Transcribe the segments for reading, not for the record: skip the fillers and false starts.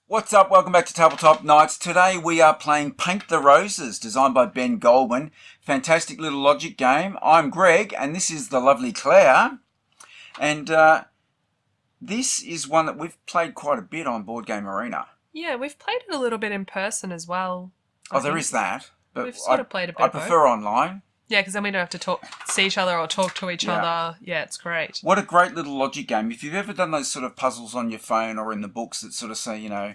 What's up? Welcome back to Tabletop Nights. Today we are playing Paint the Roses, designed by Ben Goldwyn. Fantastic little logic game. I'm Greg, and this is the lovely Claire. And this is one that we've played quite a bit on Board Game Arena. Yeah, we've played it a little bit in person as well. Oh, there is that. But We've sort of played a bit I of both. prefer online. Yeah, because then we don't have to see each other or talk to each other. Yeah, it's great. What a great little logic game. If you've ever done those sort of puzzles on your phone or in the books that sort of say, you know,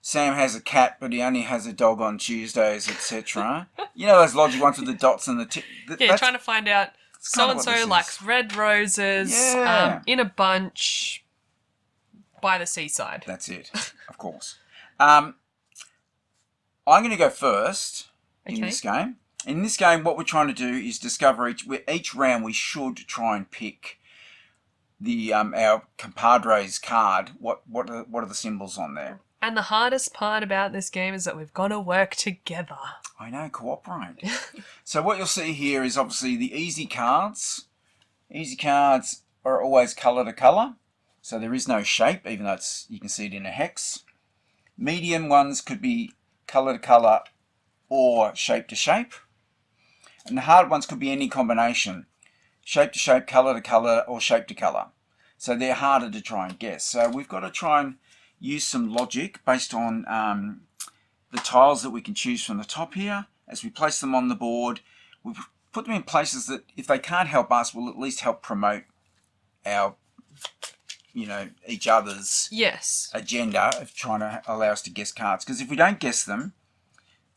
Sam has a cat, but he only has a dog on Tuesdays, etc. You know those logic ones with the dots and the tick. Yeah, trying to find out so-and-so likes red roses in a bunch by the seaside. That's it, of course. I'm going to go first in this game. In this game, what we're trying to do is discover each round we should try and pick the our compadre's card. What are the symbols on there? And the hardest part about this game is that we've got to work together. I know, cooperate. So what you'll see here is obviously the easy cards. Easy cards are always colour to colour, so there is no shape, even though you can see it in a hex. Medium ones could be colour to colour or shape to shape. And the hard ones could be any combination. Shape to shape, colour to colour, or shape to colour. So they're harder to try and guess. So we've got to try and use some logic based on the tiles that we can choose from the top here. As we place them on the board, we've put them in places that if they can't help us, will at least help promote our, each other's agenda of trying to allow us to guess cards. Because if we don't guess them,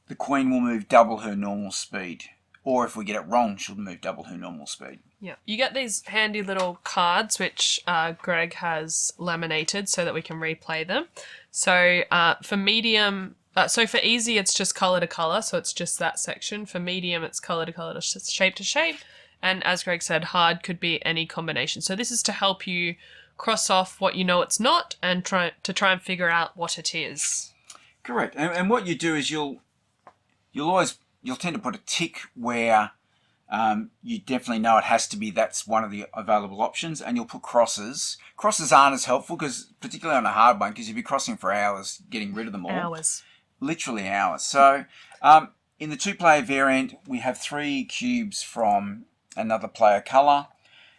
the Queen will move double her normal speed. Or if we get it wrong, she'll move double her normal speed. Yeah, you get these handy little cards which Greg has laminated so that we can replay them. So for medium, for easy it's just colour to colour, so it's just that section. For medium it's colour to colour, shape to shape. And as Greg said, hard could be any combination. So this is to help you cross off what you know it's not and try and figure out what it is. Correct. And what you do is you'll tend to put a tick where you definitely know it has to be, that's one of the available options, and you'll put crosses. Crosses aren't as helpful, because particularly on a hard one, because you'll be crossing for hours getting rid of them all. Hours. Literally hours. So in the two-player variant, we have 3 cubes from another player colour,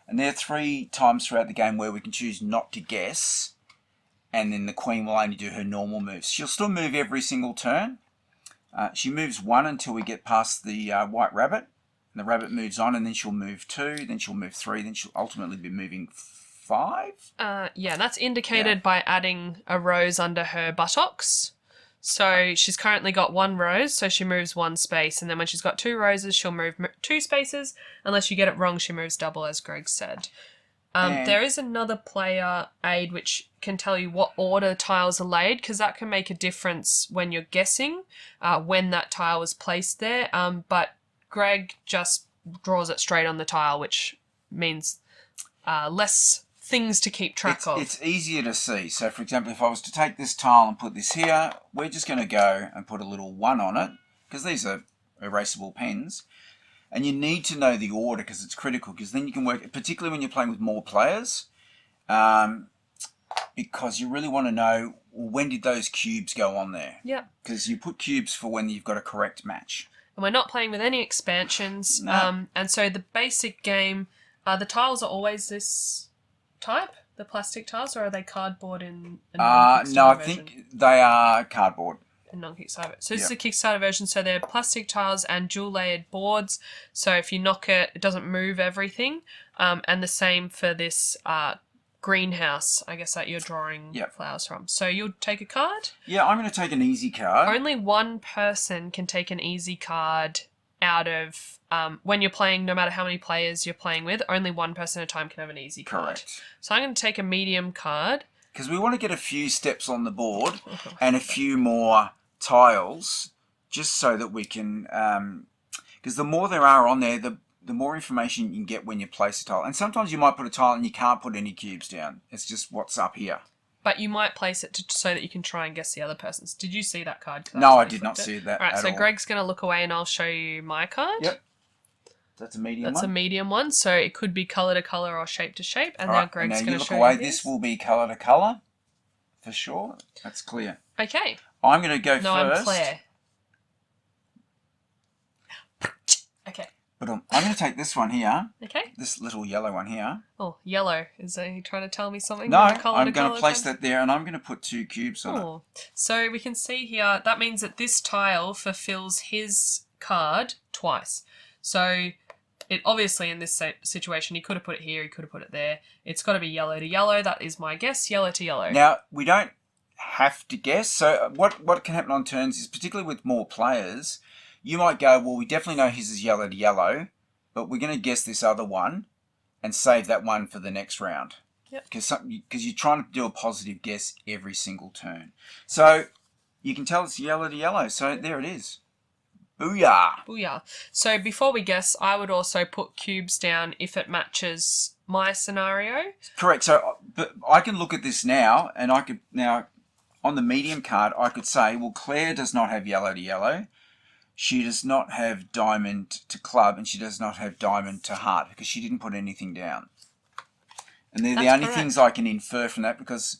and there are 3 times throughout the game where we can choose not to guess, and then the Queen will only do her normal moves. She'll still move every single turn. She moves 1 until we get past the white rabbit. And the rabbit moves on, and then she'll move 2, then she'll move 3, then she'll ultimately be moving 5. Yeah, that's indicated by adding a rose under her buttocks. So she's currently got 1 rose, so she moves 1 space. And then when she's got 2 roses, she'll move 2 spaces. Unless you get it wrong, she moves double, as Greg said. There is another player aid which can tell you what order tiles are laid, because that can make a difference when you're guessing when that tile was placed there. But Greg just draws it straight on the tile, which means less things to keep track of. It's easier to see. So, for example, if I was to take this tile and put this here, we're just going to go and put a little 1 on it, because these are erasable pens. And you need to know the order, because it's critical, because then you can work, particularly when you're playing with more players, because you really want to know, well, when did those cubes go on there? Yeah. Because you put cubes for when you've got a correct match. And we're not playing with any expansions. No. And so the basic game, the tiles are always this type, the plastic tiles, or are they cardboard in a non-Kickstarter version? No, I think they are cardboard. Non-Kickstarter. So this is a Kickstarter version, so they're plastic tiles and dual layered boards, so if you knock it, it doesn't move everything. And the same for this greenhouse, I guess, that you're drawing flowers from. So you'll take a card? Yeah, I'm going to take an easy card. Only one person can take an easy card out of, when you're playing, no matter how many players you're playing with, only one person at a time can have an easy card. Correct. So I'm going to take a medium card. Because we want to get a few steps on the board and a few more tiles, just so that we can, because the more there are on there, the more information you can get when you place a tile. And sometimes you might put a tile and you can't put any cubes down. It's just what's up here. But you might place it so that you can try and guess the other person's. Did you see that card? No, I did not see that. All right, so Greg's going to look away and I'll show you my card. Yep. That's a medium one. That's a medium one, so it could be colour to colour or shape to shape. And now Greg's going to show you this will be colour to colour, for sure. That's clear. Okay. I'm going to go No, first. I'm Claire. Okay. But I'm going to take this one here. Okay. This little yellow one here. Oh, yellow. Is he trying to tell me something? No, Colour I'm to going colour to place kind of- that there, and I'm going to put 2 cubes on it. Oh. So we can see here, that means that this tile fulfills his card twice. So it obviously in this situation, he could have put it here, he could have put it there. It's got to be yellow to yellow. That is my guess, yellow to yellow. Now, we don't have to guess. So what can happen on turns is, particularly with more players, you might go, well, we definitely know his is yellow to yellow, but we're going to guess this other one and save that one for the next round. Yep. Because you're trying to do a positive guess every single turn. So you can tell it's yellow to yellow. So there it is. Booyah! Booyah. So before we guess, I would also put cubes down if it matches my scenario. Correct. So but I can look at this now, and I could now, on the medium card, I could say, well, Claire does not have yellow to yellow. She does not have diamond to club, and she does not have diamond to heart, because she didn't put anything down. And they're the only things I can infer from that, because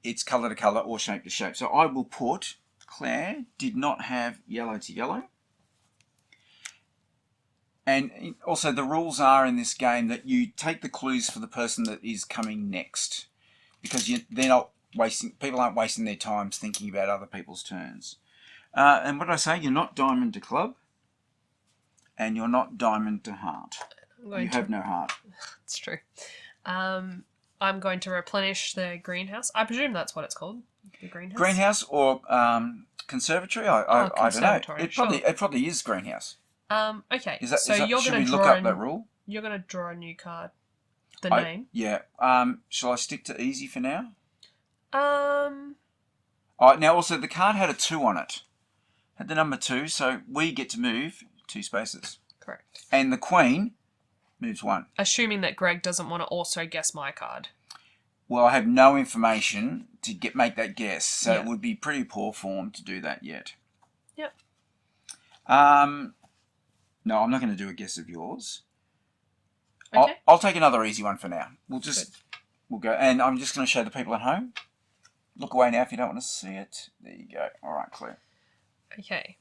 it's colour to colour or shape to shape. So I will put Claire did not have yellow to yellow. And also the rules are in this game that you take the clues for the person that is coming next, because they're not wasting, people aren't wasting their time thinking about other people's turns. And what did I say? You're not diamond to club, and you're not diamond to heart. You have no heart. It's true. I'm going to replenish the greenhouse. I presume that's what it's called. The greenhouse. Greenhouse or conservatory? I don't know. It probably is greenhouse. Okay. Is that, so you're should going we to look draw up that rule? You're going to draw a new card. The name. Yeah. Shall I stick to easy for now? Um. Now also the card had a 2 on it. Had the number 2, so we get to move 2 spaces. Correct. And the Queen moves 1. Assuming that Greg doesn't want to also guess my card. Well, I have no information to make that guess, so Yeah. it would be pretty poor form to do that yet. Yep. No, I'm not going to do a guess of yours. Okay. I'll take another easy one for now. We'll go, and I'm just going to show the people at home. Look away now if you don't want to see it. There you go. All right, Claire. Okay.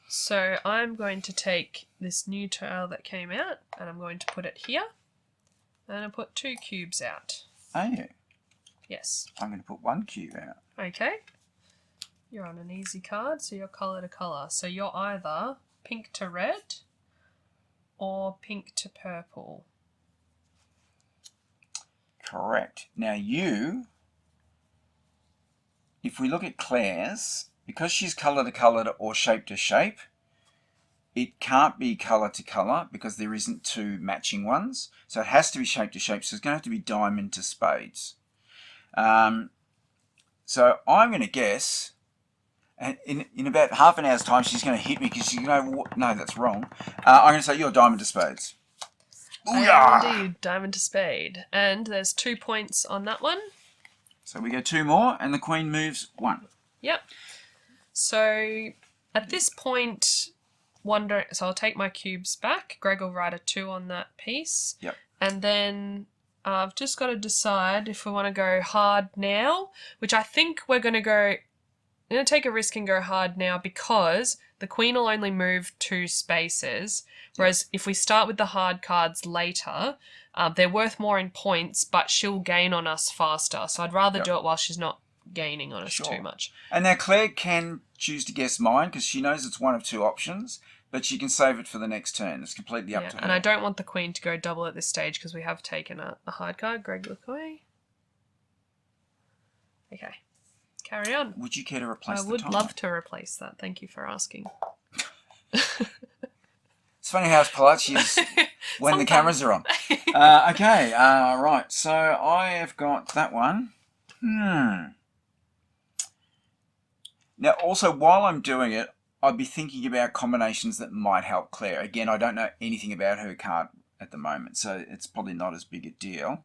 So I'm going to take this new tile that came out, and I'm going to put it here, and I'll put 2 cubes out. Oh, yeah. Yes. I'm going to put 1 cube out. Okay. You're on an easy card, so you're colour to colour. So you're either pink to red or pink to purple. Correct. Now if we look at Claire's, because she's colour to colour or shape to shape, it can't be colour to colour because there isn't 2 matching ones. So it has to be shape to shape. So it's going to have to be diamond to spades. So I'm going to guess, and in about half an hour's time, she's going to hit me because she's going to go, no, that's wrong. I'm going to say you're diamond to spades. I am indeed diamond to spade. And there's 2 points on that one. So we go 2 more, and the Queen moves 1. Yep. So at this point, so I'll take my cubes back. Greg will write a 2 on that piece. Yep. And then I've just got to decide if we want to go hard now, which I think we're going to go... I'm going to take a risk and go hard now because the Queen will only move 2 spaces, whereas if we start with the hard cards later, they're worth more in points, but she'll gain on us faster. So I'd rather do it while she's not gaining on us too much. And now Claire can choose to guess mine because she knows it's one of 2 options, but she can save it for the next turn. It's completely up to her. And I don't want the Queen to go double at this stage because we have taken a hard card. Greg, look away. Okay. Carry on. Would you care to replace the timer? I would love to replace that. Thank you for asking. It's funny how polite she is when the cameras are on. Okay, right. So I have got that one. Now, also, while I'm doing it, I'd be thinking about combinations that might help Claire. Again, I don't know anything about her card at the moment, so it's probably not as big a deal.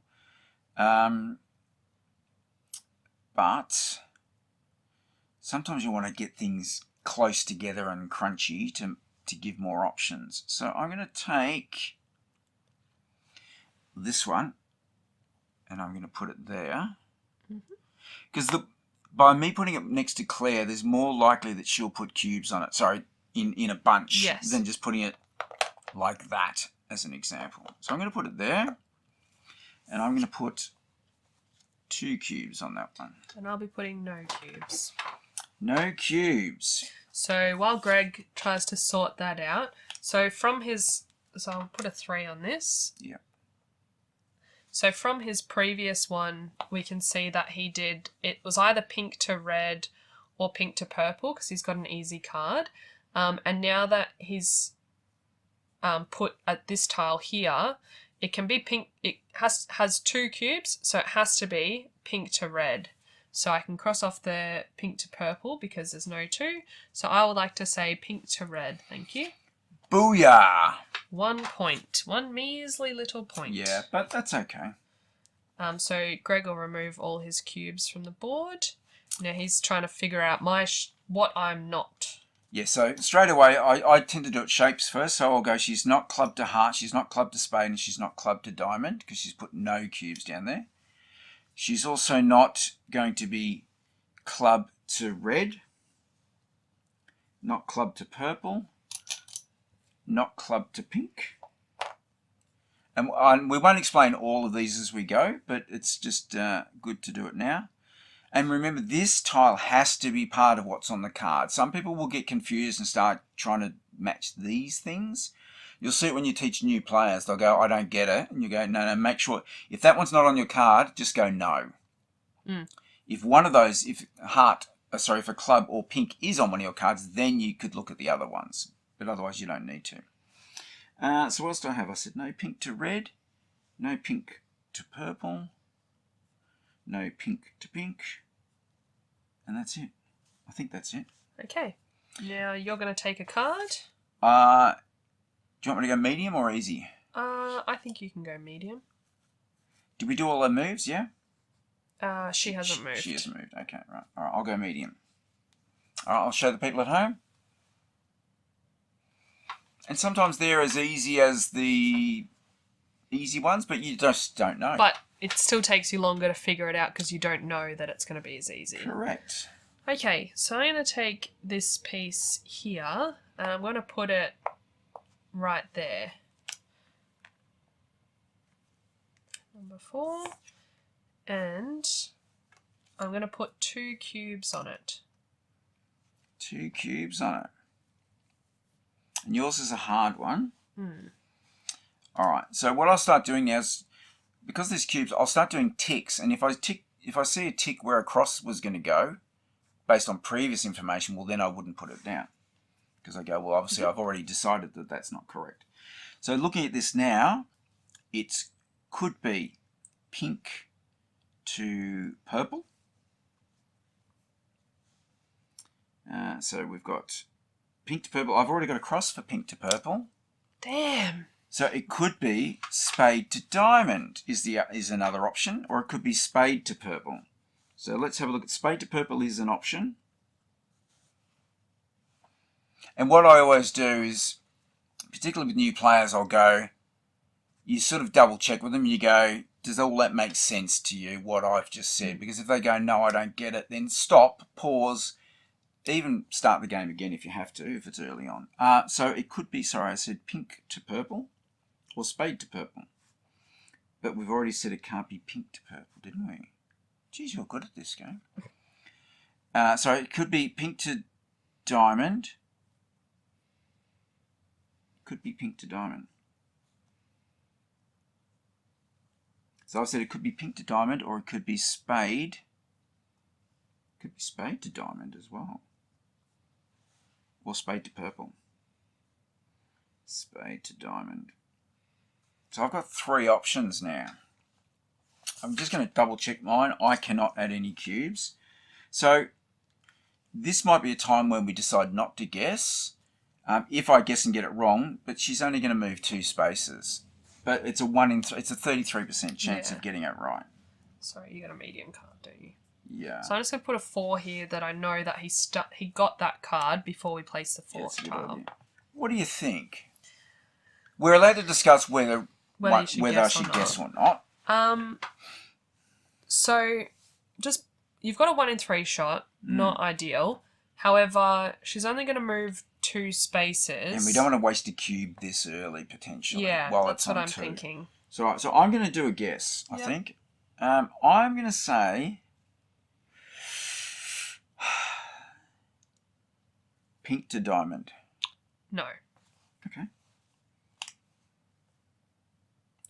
But sometimes you want to get things close together and crunchy to give more options. So I'm going to take this one and I'm going to put it there. Because by me putting it next to Claire, there's more likely that she'll put cubes on it. Sorry, in a bunch, Yes. than just putting it like that as an example. So I'm going to put it there, and I'm going to put 2 cubes on that one. And I'll be putting no cubes. No cubes. So while Greg tries to sort that out, so I'll put a 3 on this. Yeah. So from his previous one, we can see that it was either pink to red or pink to purple because he's got an easy card. And now that he's put at this tile here, it can be pink. It has 2 cubes, so it has to be pink to red. So I can cross off the pink to purple because there's no 2. So I would like to say pink to red. Thank you. Booyah! 1 point. 1 measly little point. Yeah, but that's okay. So Greg will remove all his cubes from the board. Now he's trying to figure out what I'm not. Yeah, so straight away, I tend to do it shapes first. So I'll go, she's not club to heart, she's not club to spade, and she's not club to diamond because she's put no cubes down there. She's also not going to be club to red, not club to purple, not club to pink. And we won't explain all of these as we go, but it's just good to do it now. And remember, this tile has to be part of what's on the card. Some people will get confused and start trying to match these things. You'll see it when you teach new players. They'll go, I don't get it. And you go, no, make sure. If that one's not on your card, just go no. If one of those, if a club or pink is on one of your cards, then you could look at the other ones. But otherwise, you don't need to. So what else do I have? I said no pink to red, no pink to purple, no pink to pink, and that's it. I think that's it. Okay. Now you're going to take a card. Do you want me to go medium or easy? I think you can go medium. Did we do all our moves, yeah? She hasn't moved. She hasn't moved. Okay, right. All right, I'll go medium. All right, I'll show the people at home. And sometimes they're as easy as the easy ones, but you just don't know. But it still takes you longer to figure it out because you don't know that it's going to be as easy. Correct. Okay, so I'm going to take this piece here and I'm going to put it right there. Number 4. And I'm going to put 2 cubes on it. 2 cubes on it. And yours is a hard one. All right, so what I'll start doing now is, because there's cubes, I'll start doing ticks. And if I see a tick where a cross was going to go, based on previous information, well, then I wouldn't put it down. Because I go, well, obviously I've already decided that that's not correct. So looking at this now, it could be pink to purple. So we've got pink to purple. I've already got a cross for pink to purple. Damn. So it could be spade to diamond is another option, or it could be spade to purple. So let's have a look at spade to purple is an option. And what I always do is, particularly with new players, I'll go, you sort of double check with them. You go, does all that make sense to you, what I've just said? Because if they go, no, I don't get it, then stop, pause, even start the game again if you have to, if it's early on. So it could be, sorry, I said pink to purple or spade to purple. But we've already said it can't be pink to purple, didn't we? Geez, you're good at this game. So it could be pink to diamond. Could be pink to diamond. So I've said it could be pink to diamond, or it could be spade. Could be spade to diamond as well. Or spade to purple. Spade to diamond. So I've got 3 options now. I'm just going to double check mine. I cannot add any cubes. So this might be a time when we decide not to guess. If I guess and get it wrong, but she's only going to move 2 spaces. But it's a 33% chance of getting it right. Sorry, you got a medium card, don't you? Yeah. So I'm just going to put a 4 here that I know that he got that card before we place the 4th tile. What do you think? We're allowed to discuss whether I should guess or not. So just you've got a 1 in 3 shot, not ideal. However, she's only going to move 2 spaces. And we don't want to waste a cube this early, potentially. Yeah, while that's it's what on I'm 2. thinking. So I'm going to do a guess, I Yep. think. I'm going to say pink to diamond. No. Okay.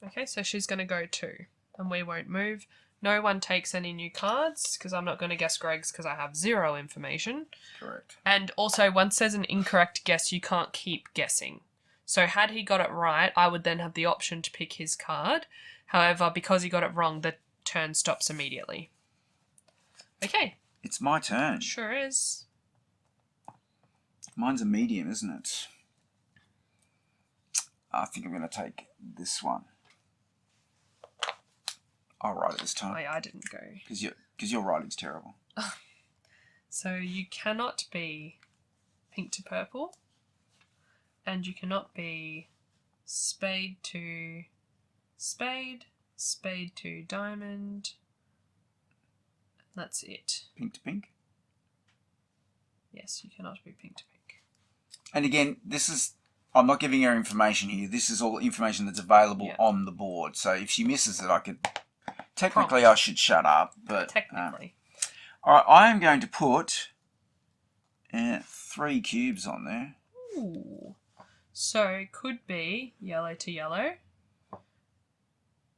Okay, so she's going to go 2, and we won't move. No one takes any new cards, because I'm not going to guess Greg's because I have 0 information. Correct. And also, once there's an incorrect guess, you can't keep guessing. So had he got it right, I would then have the option to pick his card. However, because he got it wrong, the turn stops immediately. Okay. It's my turn. Sure is. Mine's a medium, isn't it? I think I'm going to take this one. I'll write it this time. Oh, yeah, I didn't go. Because your writing's terrible. So you cannot be pink to purple, and you cannot be spade to spade, spade to diamond. That's it. Pink to pink. Yes, you cannot be pink to pink. And again, I'm not giving her information here. This is all information that's available on the board. So if she misses it, I could... Technically, I should shut up, but... Technically. All right, I am going to put 3 cubes on there. Ooh. So it could be yellow to yellow,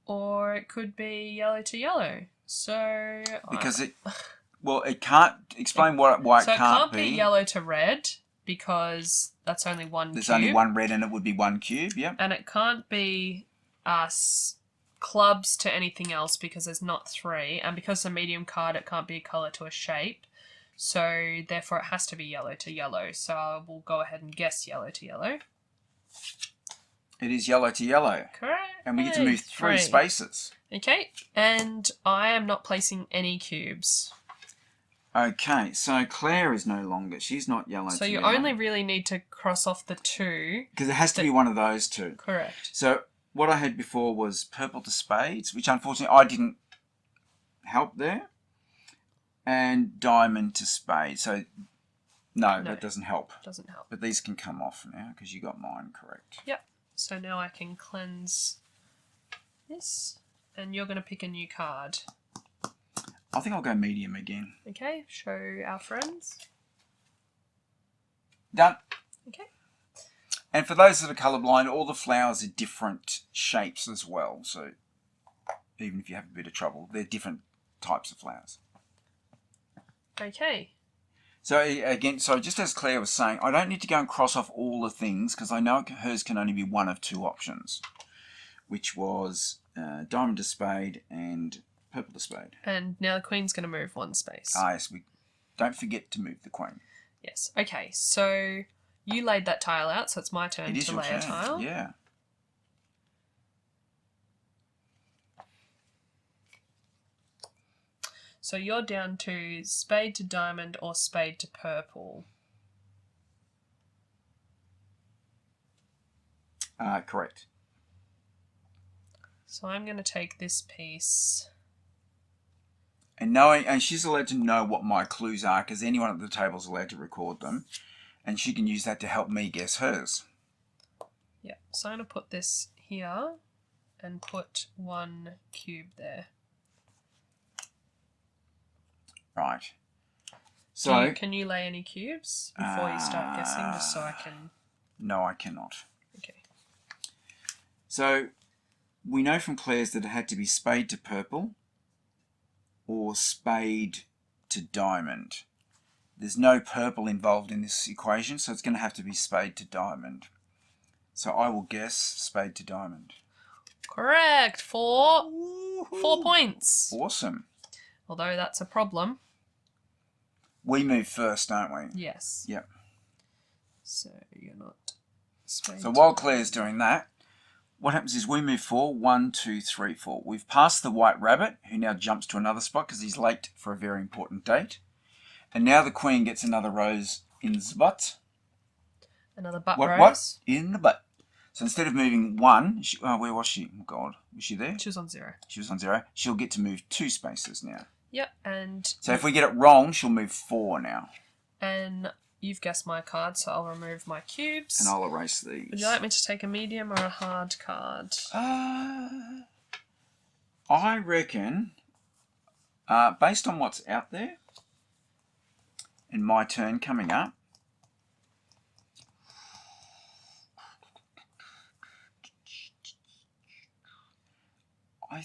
or it could be yellow to yellow. So... Because it... Well, it can't... Explain why it so can't be yellow to red, because that's only 1 There's cube. only 1 red and it would be 1 cube, yep. And it can't be clubs to anything else because there's not 3. And because it's a medium card, it can't be a colour to a shape. So therefore it has to be yellow to yellow. So we'll go ahead and guess yellow to yellow. It is yellow to yellow. Correct. And we get to move 3 spaces. Okay, and I am not placing any cubes. Okay, so Claire is no longer. She's not yellow So to you yellow. only really need to cross off the 2. Because it has to be one of those 2. Correct. So what I had before was purple to spades, which unfortunately I didn't help there. And diamond to spades. So no, that doesn't help. Doesn't help. But these can come off now because you got mine correct. Yep. So now I can cleanse this. And you're going to pick a new card. I think I'll go medium again. Okay, show our friends. Done. Okay. And for those that are colourblind, all the flowers are different shapes as well. So even if you have a bit of trouble, they're different types of flowers. Okay. So again, so just as Claire was saying, I don't need to go and cross off all the things because I know hers can only be one of 2 options, which was diamond to spade and purple to spade. And now the queen's going to move 1 space. Ah, yes, we don't forget to move the queen. Yes. Okay, so you laid that tile out, so it's my turn to lay a tile. Yeah. So you're down to spade to diamond or spade to purple. Correct. So I'm going to take this piece. And she's allowed to know what my clues are because anyone at the table is allowed to record them. And she can use that to help me guess hers. Yeah, so I'm going to put this here and put 1 cube there. Right. So Can you lay any cubes before you start guessing, just so I can... No, I cannot. Okay. So we know from Claire's that it had to be spade to purple or spade to diamond. There's no purple involved in this equation, so it's going to have to be spade to diamond. So I will guess spade to diamond. Correct. 4 points. Awesome. Although that's a problem. We move first, don't we? Yes. Yep. So you're not spade. So while Claire's doing that, what happens is we move 4. 1, 2, 3, 4. We've passed the white rabbit, who now jumps to another spot because he's late for a very important date. And now the queen gets another rose in the butt. Another butt What? rose. In the butt. So instead of moving 1, where was she? Oh God, was she there? She was on 0. She was on 0. She'll get to move 2 spaces now. Yep, and So if we get it wrong, she'll move 4 now. and you've guessed my card, so I'll remove my cubes. And I'll erase these. Would you like me to take a medium or a hard card? I reckon, based on what's out there, and my turn coming up, I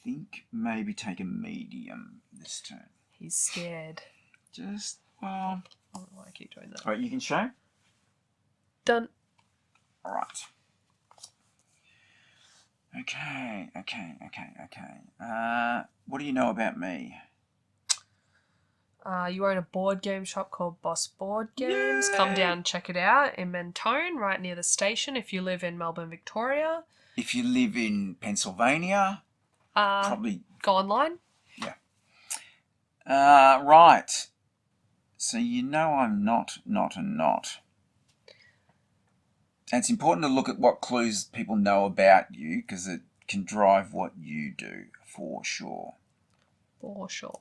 think maybe take a medium this turn. He's scared. Just, well... I don't know why I keep doing that. Alright, you can show? Done. Alright. Okay. What do you know about me? You own a board game shop called Boss Board Games. Yay! Come down and check it out in Mentone, right near the station if you live in Melbourne, Victoria. If you live in Pennsylvania, probably... Go online. Yeah. Right. So you know I'm not. And it's important to look at what clues people know about you, because it can drive what you do, for sure. Foreshore.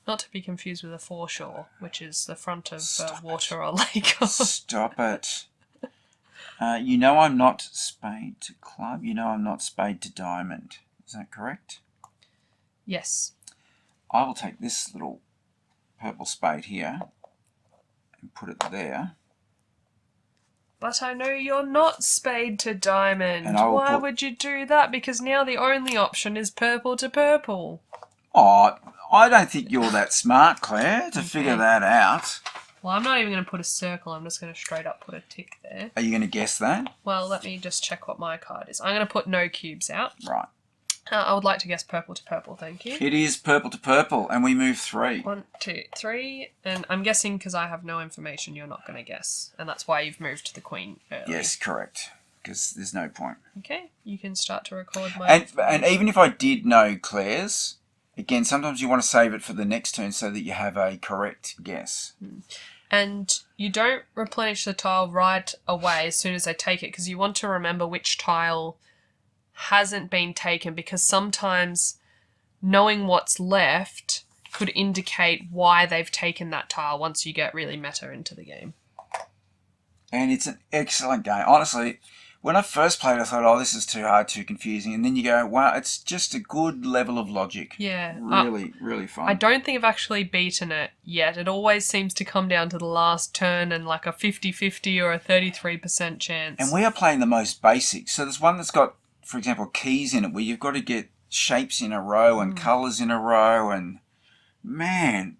Not to be confused with a foreshore, which is the front of Stop water or lake. Stop it. You know I'm not spade to club. You know I'm not spade to diamond. Is that correct? Yes. I will take this little purple spade here and put it there. But I know you're not spade to diamond. And I will Why would you do that? Because now the only option is purple to purple. Oh, I don't think you're that smart, Claire, to figure that out. Well, I'm not even going to put a circle. I'm just going to straight up put a tick there. Are you going to guess that? Well, let me just check what my card is. I'm going to put no cubes out. Right. I would like to guess purple to purple, thank you. It is purple to purple, and we move 3. 1, 2, 3. And I'm guessing because I have no information, you're not going to guess. And that's why you've moved to the queen early. Yes, correct. Because there's no point. Okay, you can start to record my... And even if I did know Claire's, again, sometimes you want to save it for the next turn so that you have a correct guess. And you don't replenish the tile right away as soon as they take it, because you want to remember which tile hasn't been taken, because sometimes knowing what's left could indicate why they've taken that tile once you get really meta into the game. And it's an excellent game. Honestly, when I first played, I thought, oh, this is too hard, too confusing. And then you go, wow, it's just a good level of logic. Yeah. Really, really fun. I don't think I've actually beaten it yet. It always seems to come down to the last turn and like a 50-50 or a 33% chance. And we are playing the most basic. So there's one that's got, for example, keys in it where you've got to get shapes in a row and colours in a row. And, man,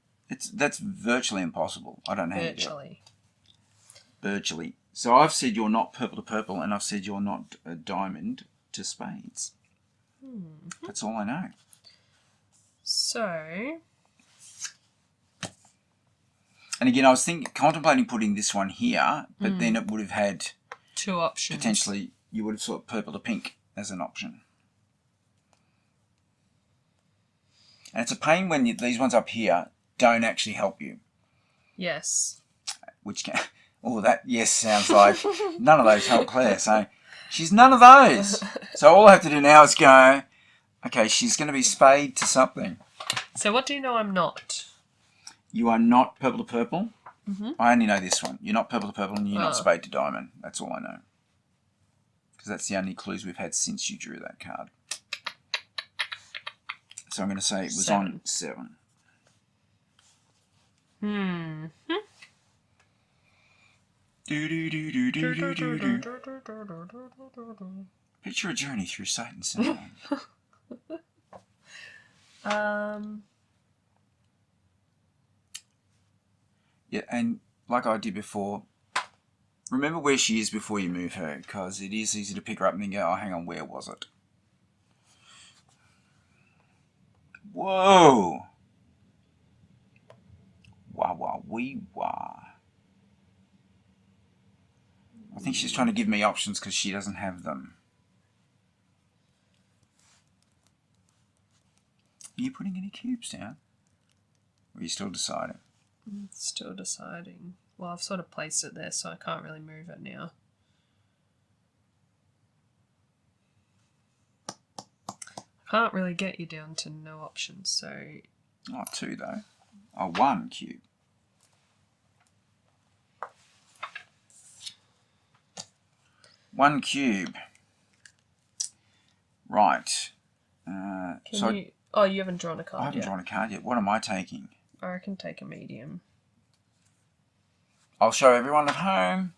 that's virtually impossible. I don't know how you do it. Virtually. So I've said you're not purple to purple, and I've said you're not a diamond to spades. That's all I know. So... And again, I was contemplating putting this one here, but then it would have had... 2 options. Potentially, you would have thought purple to pink as an option. And it's a pain when these ones up here don't actually help you. Yes. Which can... Oh, that yes sounds like none of those help Claire. So she's none of those. So all I have to do now is go, okay, she's going to be spade to something. So what do you know I'm not? You are not purple to purple. Mm-hmm. I only know this one. You're not purple to purple and you're not spade to diamond. That's all I know. Because that's the only clues we've had since you drew that card. So I'm going to say it was 7. on 7. Picture a journey through sight and sound. Yeah, and like I did before, remember where she is before you move her, because it is easy to pick her up and then go, oh, hang on, where was it? Whoa! Wah, wah, wee, wah. I think she's trying to give me options because she doesn't have them. Are you putting any cubes down? Or are you still deciding? Still deciding. Well, I've sort of placed it there, so I can't really move it now. I can't really get you down to no options, so... Not 2 though. Oh, 1 cube. One cube. Right. Oh, you haven't drawn a card I haven't yet. drawn a card yet. What am I taking? I can take a medium. I'll show everyone at home.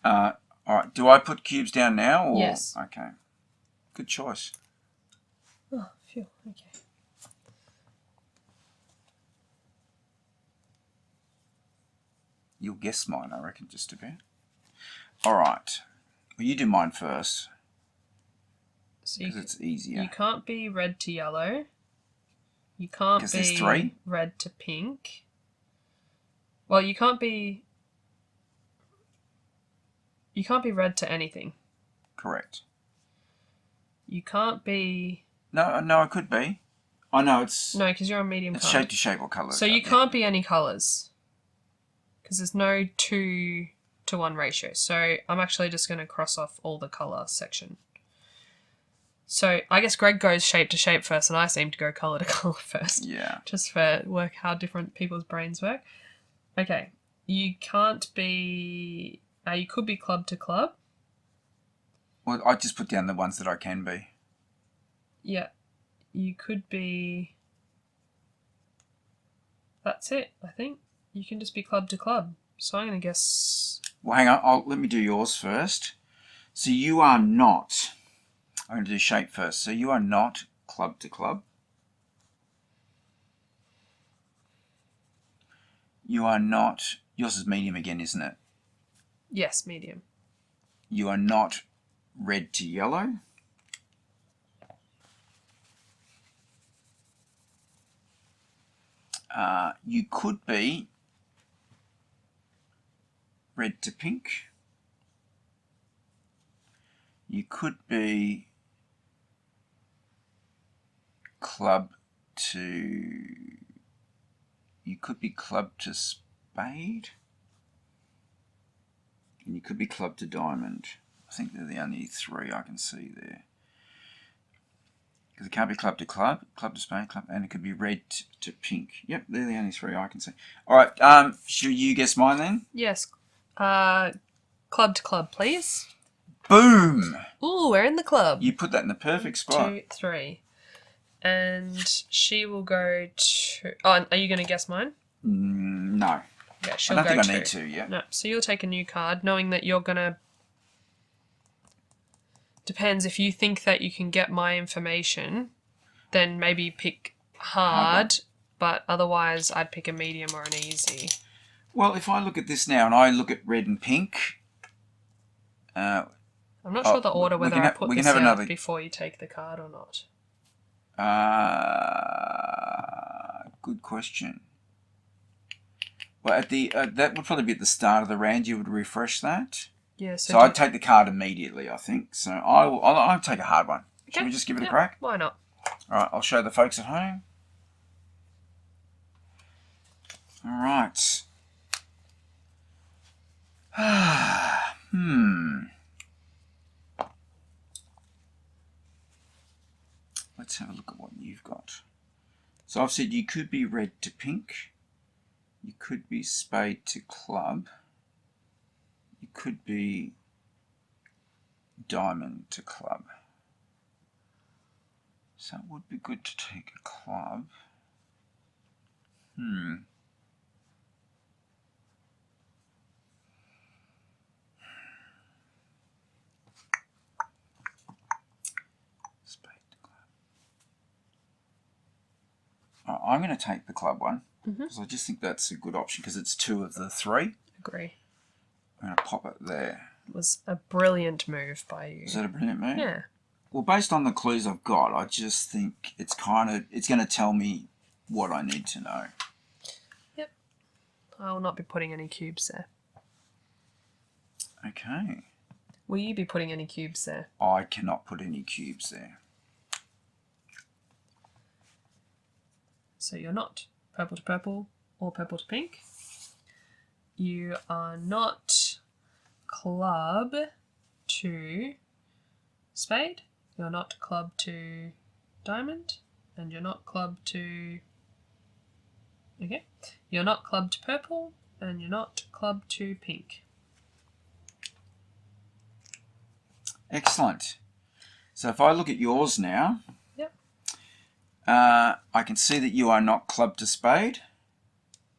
All right. Do I put cubes down now? Or? Yes. Okay. Good choice. Oh, phew. Okay. You'll guess mine, I reckon, just a bit. All right. Well, you do mine first. Because it's easier. You can't be red to yellow. You can't be there's 3? red to pink. Well, you can't be red to anything. Correct. You can't be... No, I could be. I know it's... No, because you're on medium it's card. shape to shape or colour. So you can't be any colours. Because there's no 2-to-1 ratio. So I'm actually just going to cross off all the colour section. So I guess Greg goes shape to shape first, and I seem to go colour to colour first. Yeah. Just for work how different people's brains work. Okay. You can't be... you could be club to club. Well, I just put down the ones that I can be. Yeah. You could be... That's it, I think. You can just be club to club. So I'm going to guess... Well, hang on. Let me do yours first. So you are not... I'm going to do shape first. So you are not club to club. You are not... Yours is medium again, isn't it? Yes, medium. You are not red to yellow. You could be red to pink. You could be club to... You could be club to spade. And you could be club to diamond. I think they're the only 3 I can see there. Because it can't be club to club, club to spade, club, and it could be red to pink. Yep, they're the only 3 I can see. All right, should you guess mine then? Yes. Club to club, please. Boom! Ooh, we're in the club. You put that in the perfect spot. 2, 3. And she will go to... Oh, are you going to guess mine? No. Yeah, she'll I go don't think to. I need to, yeah. No, so you'll take a new card, knowing that you're going to... Depends, if you think that you can get my information, then maybe pick hard, but otherwise I'd pick a medium or an easy. Well, if I look at this now and I look at red and pink... I'm not sure the order, whether I put this out before you take the card or not. Good question. Well, at the that would probably be at the start of the round. You would refresh that. Yeah. So I'd take the card immediately, I think. So I'll take a hard one. Okay. Should we just give it a crack? Why not? All right. I'll show the folks at home. All right. Let's have a look at what you've got. So I've said you could be red to pink. You could be spade to club. You could be diamond to club. So it would be good to take a club. Spade to club. I'm going to take the club one because I just think that's a good option because it's 2 of the 3. Agree. I'm going to pop it there. It was a brilliant move by you. Is that a brilliant move? Yeah. Well, based on the clues I've got, I just think it's going to tell me what I need to know. Yep. I will not be putting any cubes there. Okay. Will you be putting any cubes there? I cannot put any cubes there. So you're not purple to purple or purple to pink. You are not club to spade. You're not club to diamond. and you're not clubbed to... Okay. You're not clubbed to purple, and you're not clubbed to pink. Excellent. So if I look at yours now, Yep. I can see that you are not clubbed to spade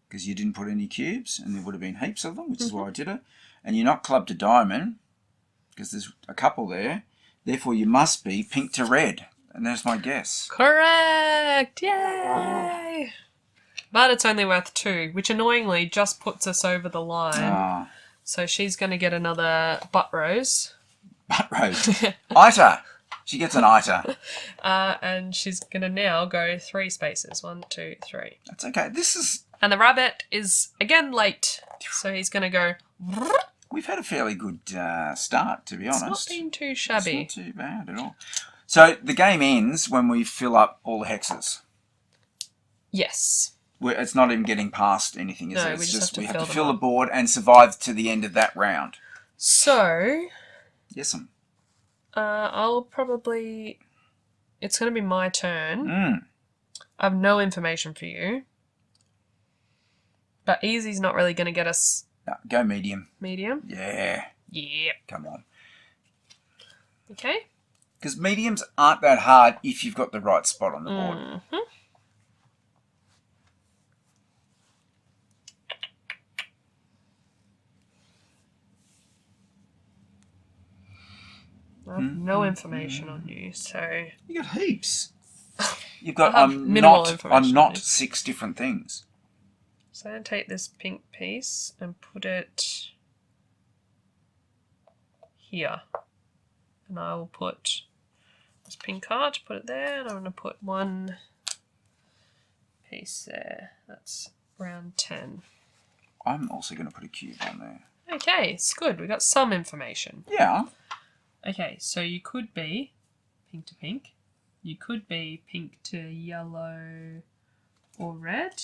because you didn't put any cubes, and there would have been heaps of them, which is why I did it. And you're not clubbed to diamond because there's a couple there. Therefore, you must be pink to red, and there's my guess. Correct! Yay! But it's only worth 2, which annoyingly just puts us over the line. Ah, So she's going to get another butt rose. butt rose. Ita. She gets an Ita. And she's going to now go 3 spaces. 1, 2, 3. That's okay. This is... And the rabbit is, again, late. So he's going to go... We've had a fairly good start, to be honest. It's not been too shabby. It's not too bad at all. So the game ends when we fill up all the hexes. Yes. It's not even getting past anything, is No, it? It's we just we have to have to fill fill them the board and survive to the end of that round. So... Yes'm. I'll probably... It's going to be my turn. I have no information for you. But easy's not really going to get us... No, go medium. Medium? Yeah. Yeah. Come on. Okay. Because mediums aren't that hard if you've got the right spot on the board. Mm-hmm. I have no information on you, so... You got heaps. You've got... I have minimal information I'm not on you. 6 different things. So I'm going to take this pink piece and put it here. And I will put this pink card, put it there, and I'm going to put 1 piece there. That's round 10. I'm also going to put a cube on there. Okay, it's good. We got some information. Yeah. Okay, so you could be pink to pink. You could be pink to yellow or red.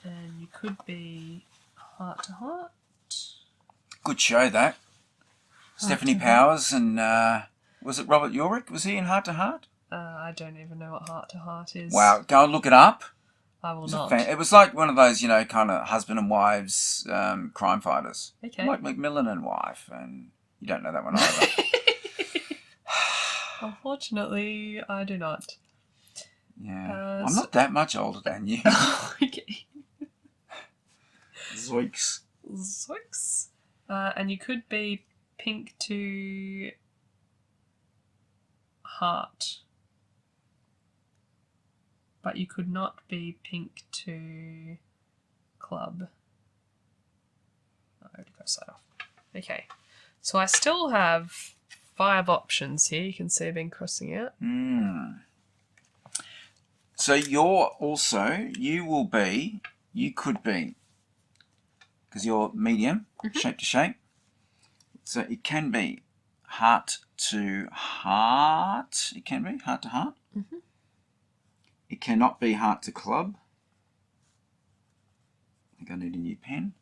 And you could be heart to heart. Good show, that. Stephanie Powers and... was it Robert Urich? Was he in Heart to Heart? I don't even know what heart to heart is. Wow, go and look it up. I will It was not. it was like one of those, you know, kind of husband and wives crime fighters. Okay. Like Macmillan and Wife, and you don't know that one either. Unfortunately, I do not. Yeah. I'm not that much older than you. Okay. Zoiks. Zoiks. And you could be pink to heart. But you could not be pink to club. I already crossed that off. Okay. So I still have 5 options here. You can see I've been crossing out. So you're also, you could be, because you're medium, shape to shape. So it can be heart to heart. It can be heart to heart. It cannot be heart to club. I think I need a new pen.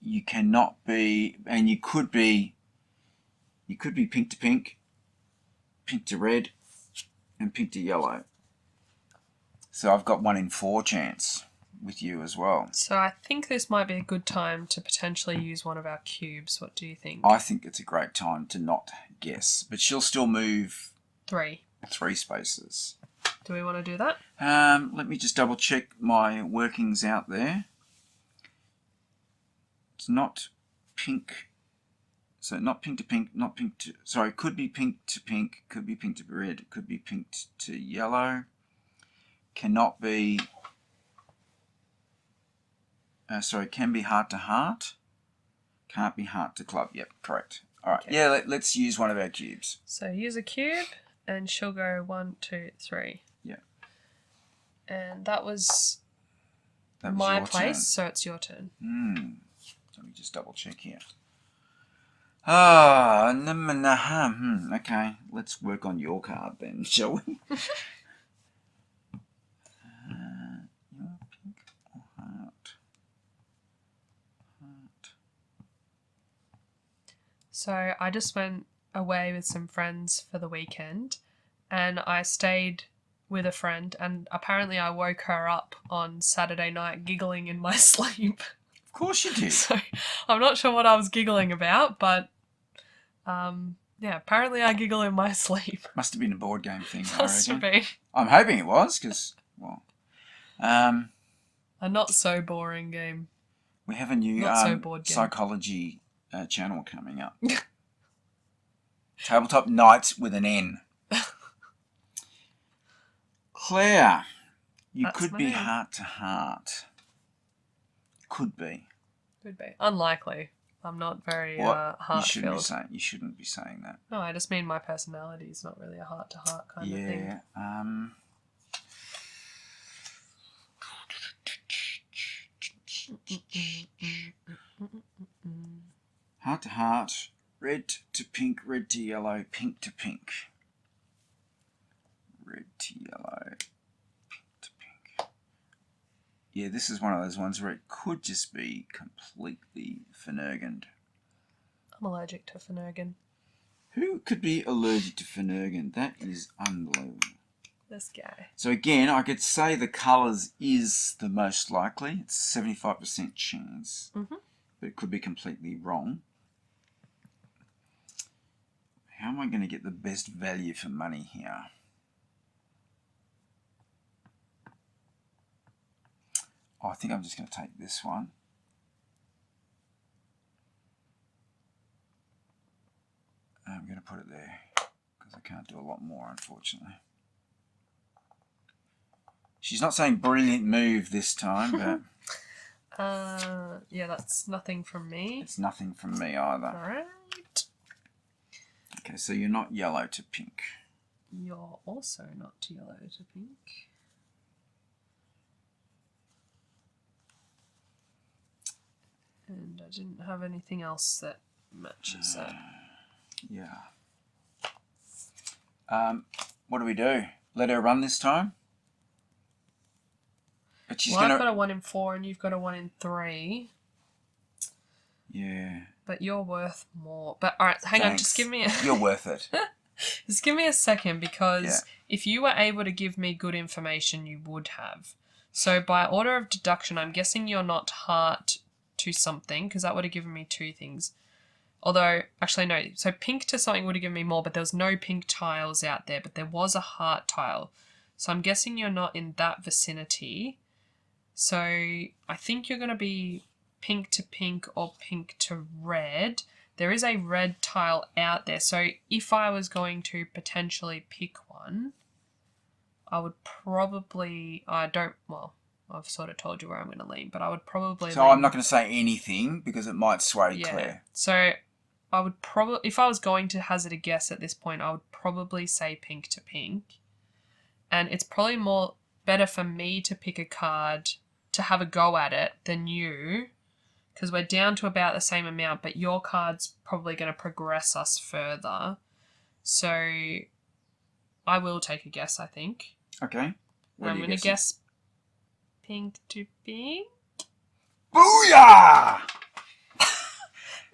You cannot be, and you could be pink to pink, pink to red, and pink to yellow. So I've got 1 in 4 chance with you as well. So I think this might be a good time to potentially use one of our cubes. What do you think? I think it's a great time to not guess, but she'll still move 3. 3 spaces. Do we want to do that? Let me just double check my workings out there. It's not pink. So not pink to pink, not pink to... Sorry, could be pink to pink, could be pink to red, could be pink to yellow. Cannot be... sorry, can be heart to heart. Can't be heart to club. Yep, correct. All right, okay. Yeah, let's use one of our cubes. So use a cube, and she'll go 1, 2, 3. Yeah. And that was my place, so it's your turn. Let me just double check here. Ah, okay. Let's work on your card then, shall we? Your pink or heart? So I just went away with some friends for the weekend, and I stayed with a friend, and apparently I woke her up on Saturday night giggling in my sleep. Of course you did. So I'm not sure what I was giggling about, but yeah, apparently I giggle in my sleep. Must have been a board game thing, Must I have reckon. been. I'm hoping it was, because, well... A not so boring game. we have a new Not so board game. psychology channel coming up. Tabletop Nights with an N. Claire, you That's could my be name. heart to heart. Could be. Could be. Unlikely. I'm not very What? heart filled. You shouldn't be saying that. No, I just mean my personality is not really a heart to heart kind of thing. Yeah. Heart to heart, red to pink, red to yellow, pink to pink. Red to yellow, pink to pink. Yeah, this is one of those ones where it could just be completely Finurgin. I'm allergic to Finurgin. Who could be allergic to Finurgin? That is unbelievable. This guy. So again, I could say the colours is the most likely. It's 75% chance. Mm-hmm. But it could be completely wrong. How am I going to get the best value for money here? Oh, I think I'm just going to take this one. I'm going to put it there because I can't do a lot more, unfortunately. She's not saying brilliant move this time, but... yeah, that's nothing from me. It's nothing from me either. Alright. Okay, so you're not yellow to pink. You're also not yellow to pink. And I didn't have anything else that matches that. Yeah. What do? Let her run this time? But she's Well, gonna... I've got a 1 in 4 and you've got a 1 in 3. Yeah. But you're worth more. But alright, hang on, just give me a... You're worth it. Just give me a second, because if you were able to give me good information, you would have. So by order of deduction, I'm guessing you're not heart to something, because that would have given me 2 things. Although, actually no, so pink to something would have given me more, but there was no pink tiles out there, but there was a heart tile. So I'm guessing you're not in that vicinity. So I think you're going to be pink to pink or pink to red. There is a red tile out there. So if I was going to potentially pick one, I would probably, well, I've sort of told you where I'm going to lean, but I would probably So I'm not going to say anything because it might sway Claire. So I would probably, if I was going to hazard a guess at this point, I would probably say pink to pink. And it's probably better for me to pick a card to have a go at it than you, because we're down to about the same amount, but your card's probably going to progress us further. So I will take a guess, I think. Okay. I'm going to guess pink to pink. Booyah!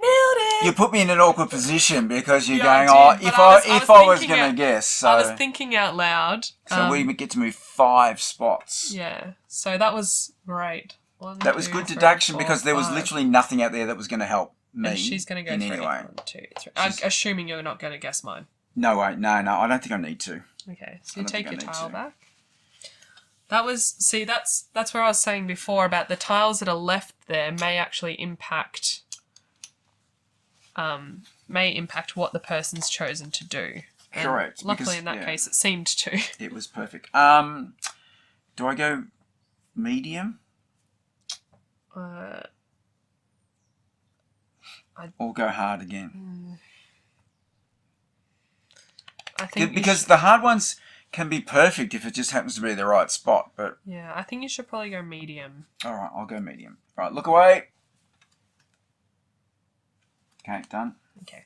Nailed it! You put me in an awkward position because you're Yeah, going, if I was going to guess. So, I was thinking out loud. So we get to move 5 spots. Yeah, so that was great. That was good deduction because there was literally nothing out there that was going to help me. And she's going to go in 3. any way. 1, 2, 3. I'm assuming you're not going to guess mine. No, wait, no, I don't think I need to. Okay, so you take your tile back. That was, that's where I was saying before about the tiles that are left there may actually impact what the person's chosen to do. And correct. Luckily, in that case, it seemed to. It was perfect. Do I go medium? Or go hard again? I think because the hard ones can be perfect if it just happens to be the right spot. But yeah, I think you should probably go medium. All right, I'll go medium. All right, look away. Okay, done. Okay.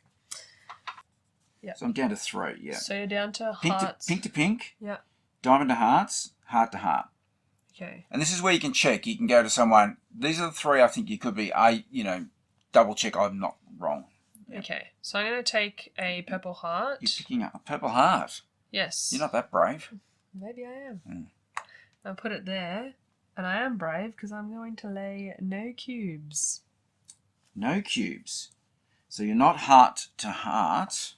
Yeah. So I'm down to 3. Yeah. So you're down to Pink hearts. pink to pink. Yeah. Diamond to hearts. Heart to heart. Okay. And this is where you can check. You can go to someone. These are the 3 I think you could be. Double check I'm not wrong. Yep. Okay, so I'm going to take a purple heart. You're picking up a purple heart. Yes. You're not that brave. Maybe I am. Mm. I'll put it there. And I am brave because I'm going to lay no cubes. No cubes. So you're not heart to heart.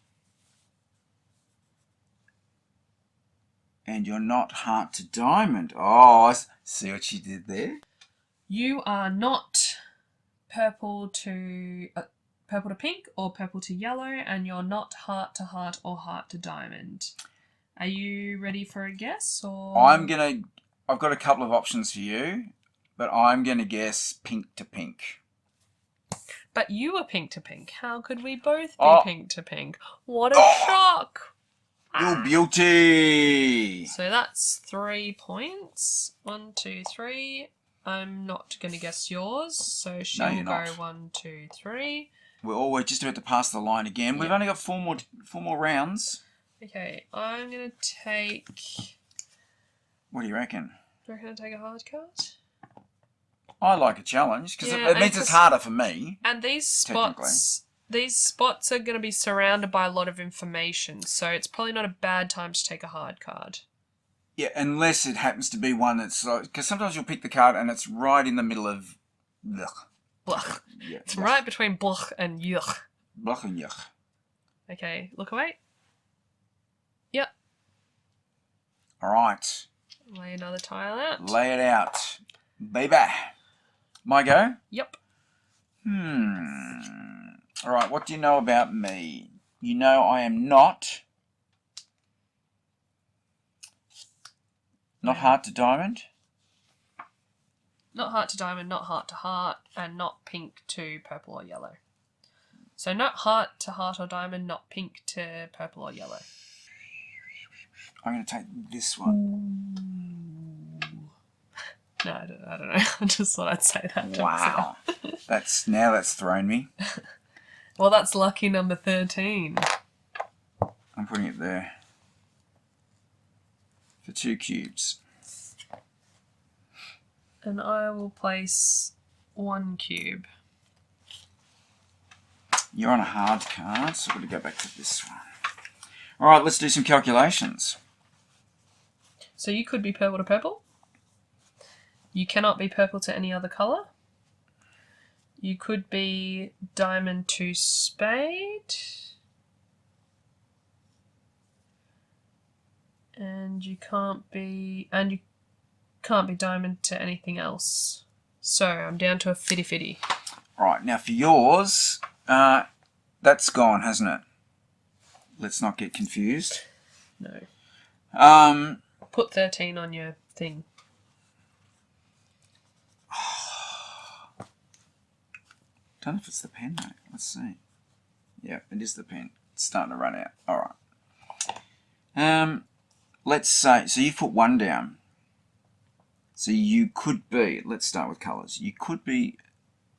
And you're not heart to diamond. Oh, see what you did there? You are not purple to pink or purple to yellow, and you're not heart to heart or heart to diamond. Are you ready for a guess? Or I've got a couple of options for you, but I'm gonna guess pink to pink. But you were pink to pink. How could we both be Oh. pink to pink? What a shock! Your beauty! So that's 3 points. 1, 2, 3. I'm not going to guess yours, so she'll you're go not. 1, 2, 3. We're just about to pass the line again. Yep. We've only got four more rounds. Okay, I'm going to take... What do you reckon? Do you reckon I take a hard card? I like a challenge because Yeah, it means it's harder for me. And these spots are going to be surrounded by a lot of information, so it's probably not a bad time to take a hard card. Yeah, unless it happens to be one that's like, because sometimes you'll pick the card and it's right in the middle of blech. Blech. Yeah, It's right between blech and yuck. Blech and yuck. Okay, look away. Yep. All right. Lay another tile out. Lay it out. Baby. My go? Yep. All right, what do you know about me? You know I am not heart to diamond. Not heart to diamond, not heart to heart, and not pink to purple or yellow. So not heart to heart or diamond, not pink to purple or yellow. I'm going to take this one. No, I don't know. I just thought I'd say that. Wow. That's thrown me. Well, that's lucky number 13. I'm putting it there. For 2 cubes. And I will place 1 cube. You're on a hard card, so I'm going to go back to this one. All right, let's do some calculations. So you could be purple to purple. You cannot be purple to any other colour. You could be diamond to spade. And you can't be diamond to anything else. So I'm down to a 50-50. All right, now for yours, that's gone, hasn't it? Let's not get confused. No. Put 13 on your thing. Don't know if it's the pen, mate. Let's see. Yeah, it is the pen. It's starting to run out. All right. Let's say, so you've put 1 down. So you could be, let's start with colours. You could be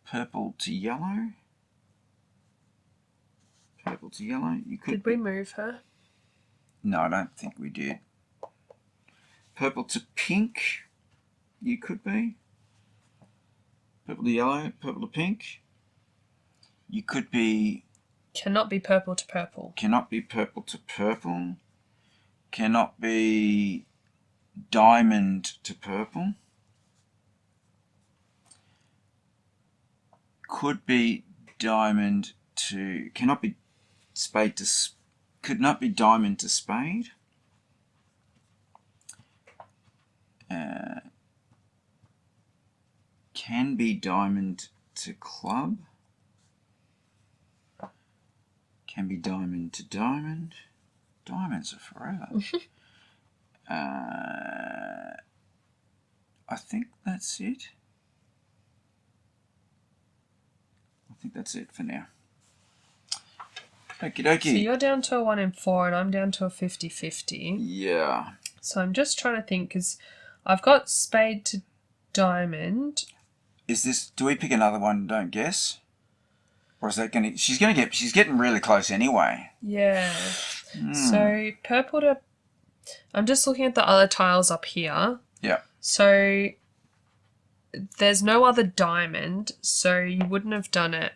purple to yellow. Purple to yellow. You could. Did we move her? No, I don't think we did. Purple to pink. You could be. Purple to yellow, purple to pink. You could be... Cannot be purple to purple. Cannot be purple to purple. Cannot be diamond to purple. Could be diamond to... Cannot be spade to... Could not be diamond to spade. Can be diamond to club. Can be diamond to diamond. Diamonds are forever. I think that's it. I think that's it for now. Okie dokie. So you're down to a 1 in 4 and I'm down to a 50-50. Yeah. So I'm just trying to think because I've got spade to diamond. Is this, do we pick another one and don't guess? Or is that going to, she's getting really close anyway. Yeah. So purple to, I'm just looking at the other tiles up here. Yeah. So there's no other diamond, so you wouldn't have done it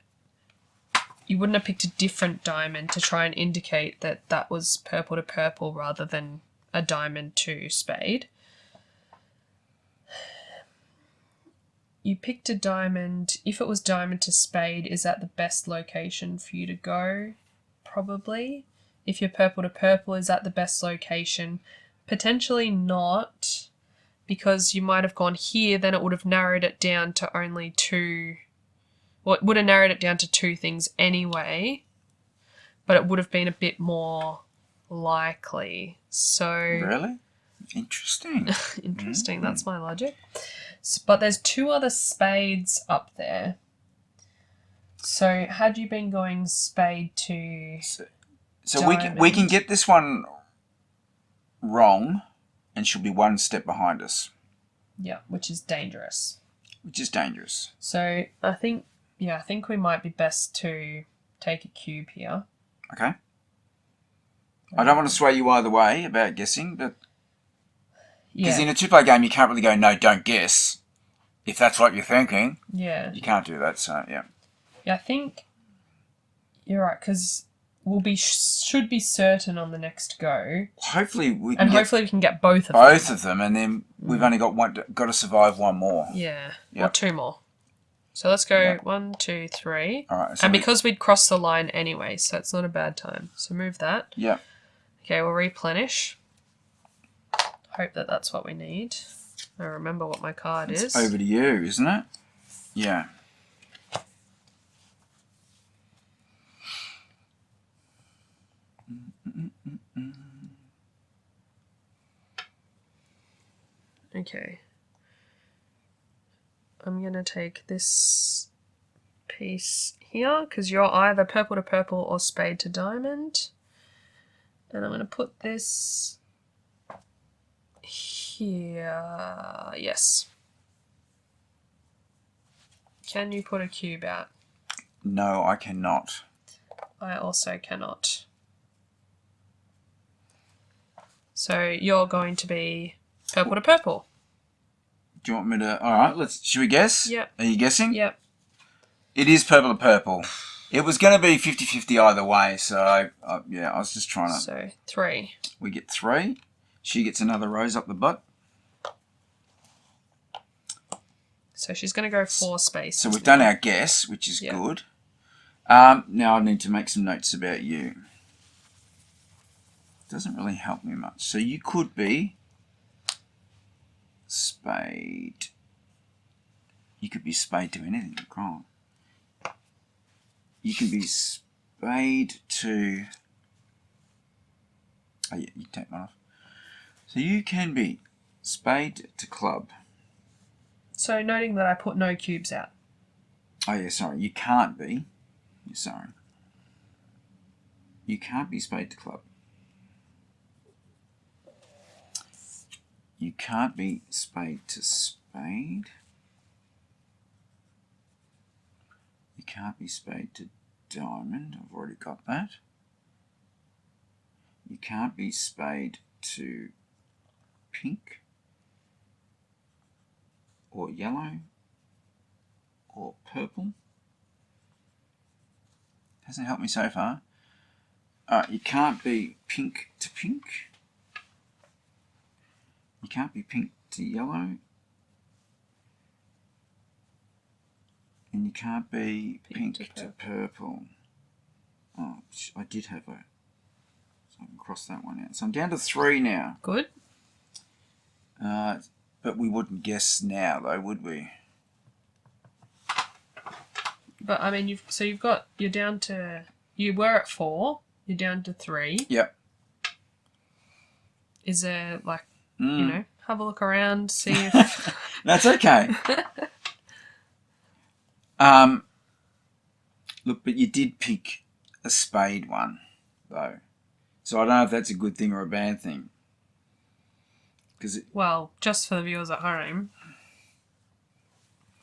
you wouldn't have picked a different diamond to try and indicate that that was purple to purple rather than a diamond to spade. You picked a diamond. If it was diamond to spade, is that the best location for you to go? Probably. If you're purple to purple, is that the best location? Potentially not, because you might have gone here, then it would have narrowed it down to only two. Well, it would have narrowed it down to two things anyway, but it would have been a bit more likely. So Really? Interesting. interesting. That's my logic. But there's two other spades up there. So had you been going spade to So we can get this one wrong, and she'll be one step behind us. Yeah, which is dangerous. Which is dangerous. So I think we might be best to take a cube here. Okay. I don't want to sway you either way about guessing, but because in a two-player game you can't really go, no, don't guess. If that's what you're thinking, you can't do that. So yeah. Yeah, I think you're right, because should be certain on the next go. Hopefully we can get both of them, and then we've only got to survive one more. Yeah, or two more. So let's go 1, 2, 3. All right. So and because we'd crossed the line anyway, so it's not a bad time. So move that. Yeah. Okay, we'll replenish. Hope that that's what we need. I remember what my card is. Over to you, isn't it? Yeah. Okay. I'm going to take this piece here because you're either purple to purple or spade to diamond. And I'm going to put this here. Yes. Can you put a cube out? No, I cannot. I also cannot. So you're going to be purple to purple. Do you want me to? All right, should we guess? Yep. Are you guessing? Yep. It is purple to purple. It was going to be 50-50 either way, so yeah, I was just trying to... So 3. We get 3. She gets another rose up the butt. So she's going to go 4 spaces. So we've done our guess, which is good. Now I need to make some notes about you. Doesn't really help me much. So you could be spade. You could be spade to anything. Come on. You can be spade to... Oh yeah, you take one off. So you can be spade to club. So noting that I put no cubes out. Oh yeah, sorry. You can't be. Sorry. You can't be spade to club. You can't be spade to spade. You can't be spade to diamond. I've already got that. You can't be spade to pink or yellow or purple. Hasn't helped me so far. You can't be pink to pink. You can't be pink to yellow. And you can't be pink to purple. Oh, I did have a... So I can cross that one out. So I'm down to 3 now. Good. But we wouldn't guess now, though, would we? But I mean, you're down to... You were at 4. You're down to 3. Yep. Is there, like, you know, have a look around, see if... That's okay. Look, but you did pick a spade one, though. So I don't know if that's a good thing or a bad thing. Well, just for the viewers at home,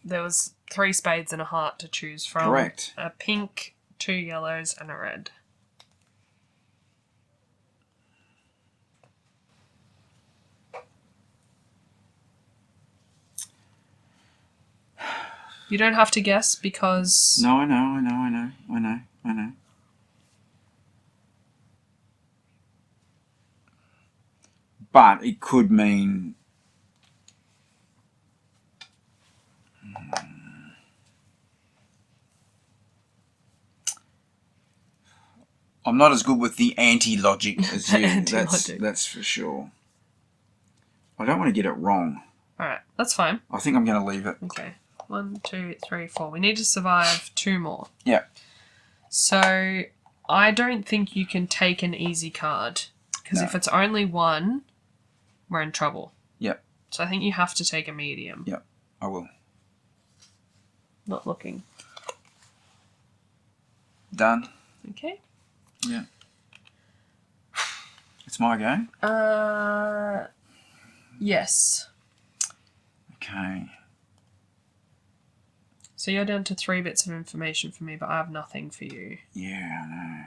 there was 3 spades and a heart to choose from. Correct. A pink, 2 yellows, and a red. You don't have to guess because... No, I know. I know. But it could mean... I'm not as good with the anti-logic as you. Anti-logic. That's for sure. I don't want to get it wrong. Alright, that's fine. I think I'm going to leave it. Okay. 1, 2, 3, 4. We need to survive 2 more. Yeah. So, I don't think you can take an easy card. Because if it's only 1, we're in trouble. Yep. So I think you have to take a medium. Yep, I will. Not looking. Done. Okay. Yeah. It's my go? Yes. Okay. So you're down to 3 bits of information for me, but I have nothing for you. Yeah, I know.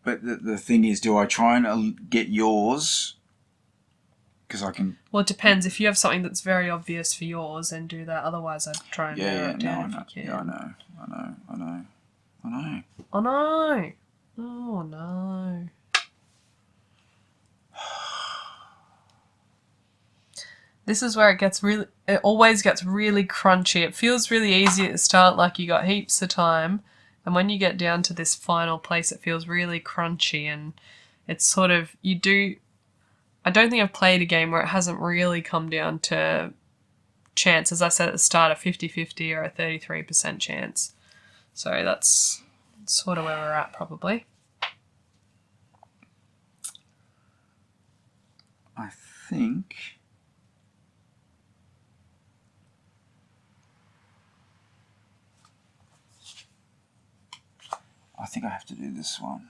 But the thing is, do I try and get yours? Because I can... Well, it depends. If you have something that's very obvious for yours, then do that. Otherwise, I'd try and narrow it down if you can. Yeah, I know. Oh no! Oh no. This is where it always gets really crunchy. It feels really easy at the start, like you got heaps of time. And when you get down to this final place, it feels really crunchy. And it's sort of, I don't think I've played a game where it hasn't really come down to chance. As I said at the start, a 50-50 or a 33% chance. So that's sort of where we're at, probably. I think... I have to do this one.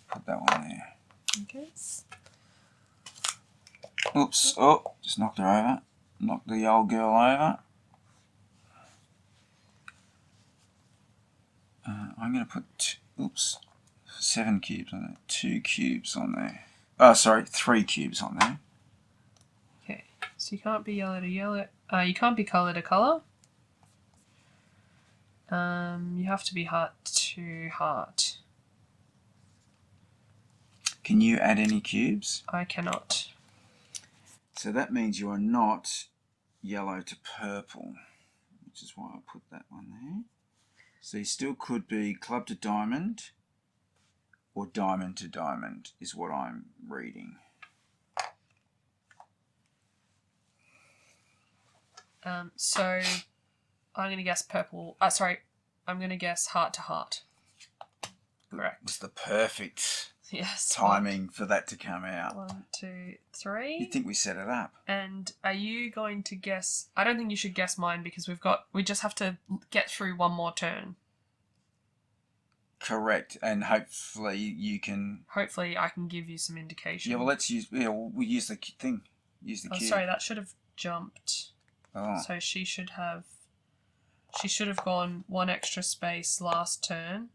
Put that one there. Okay. Oops. Oh, just knocked her over. Knocked the old girl over. I'm going to put... Oops. 7 cubes on there. 2 cubes on there. Oh, sorry. 3 cubes on there. Okay. So you can't be yellow to yellow. You can't be colour to colour. You have to be heart to heart. Can you add any cubes? I cannot. So that means you are not yellow to purple, which is why I put that one there. So you still could be club to diamond or diamond to diamond is what I'm reading. So I'm going to guess purple. I'm going to guess heart to heart. Correct. It was the perfect timing for that to come out. 1, 2, 3. You'd think we set it up. And are you going to guess? I don't think you should guess mine because we just have to get through one more turn. Correct, and hopefully you can... Hopefully I can give you some indication. Yeah, well, let's use... Yeah, we'll use the thing. Use the cube. Sorry, that should have jumped. Oh. So she should have gone 1 extra space last turn.